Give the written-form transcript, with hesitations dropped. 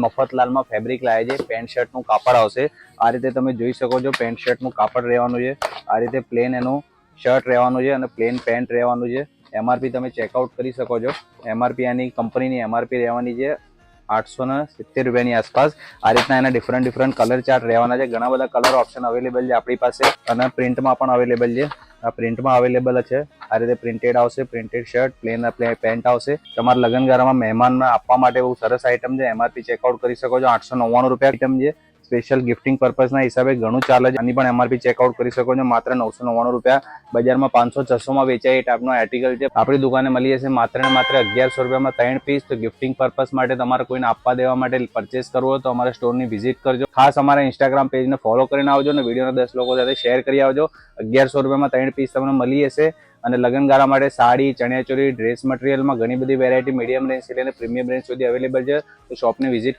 મફતલાલમાં fabric લાવે છે, pant શર્ટનું કાપડ આવશે। આ રીતે તમે જોઈ શકો છો, પેન્ટ શર્ટનું કાપડ રહેવાનું છે। આ રીતે પ્લેન એનું શર્ટ રહેવાનું છે અને પ્લેન પેન્ટ રહેવાનું છે। એમઆરપી તમે ચેકઆઉટ કરી શકો છો। એમઆરપી આની કંપનીની એમઆરપી રહેવાની છે 870 રૂપિયાની આસપાસ। આ રીતના એના ડિફરન્ટ કલર ચાર્ટ રહેવાના છે। ઘણા બધા કલર ઓપ્શન અવેલેબલ છે આપણી પાસે અને પ્રિન્ટમાં પણ અવેલેબલ છે। આ પ્રિન્ટમાં અવેલેબલ છે। આ રીતે પ્રિન્ટેડ આવશે, પ્રિન્ટેડ શર્ટ, પ્લેન પેન્ટ આવશે। તમારા લગ્નગાળામાં મહેમાનને આપવા માટે બહુ સરસ આઈટમ છે। એમઆરપી ચેકઆઉટ કરી શકો છો, 899 રૂપિયા આઈટમ છે। સ્પેશિયલ ગિફ્ટિંગ પર્પઝના હિસાબે ઘણું ચાલે છે। આની પણ એમઆરપી ચેકઆઉટ કરી શકો છો, માત્ર 999 રૂપિયા। બજારમાં 500-600 માં વેચાય એ ટાઈપનો આર્ટિકલ છે। આપણી દુકાને મળી જશે માત્ર ને માત્ર 1100 રૂપિયામાં 3 પીસ। તો ગિફ્ટિંગ પર્પઝ માટે તમારે કોઈને આપવા દેવા માટે પરચેસ કરવો હોય તો અમારા સ્ટોરની વિઝિટ કરજો। ખાસ અમારા ઇન્સ્ટાગ્રામ પેજને ફોલો કરીને આવજો અને વિડીયોને 10 લોકો સાથે શેર કરી આવજો। 1100 રૂપિયામાં 3 પીસ તમને મળી જશે અને લગ્નગાળા માટે સાડી, ચણિયાચોળી, ડ્રેસ મટીરિયલમાં ઘણી બધી વેરાયટી મીડિયમ રેન્જથી લઈને પ્રીમિયમ રેન્જ સુધી અવેલેબલ છે। તો શોપને વિઝિટ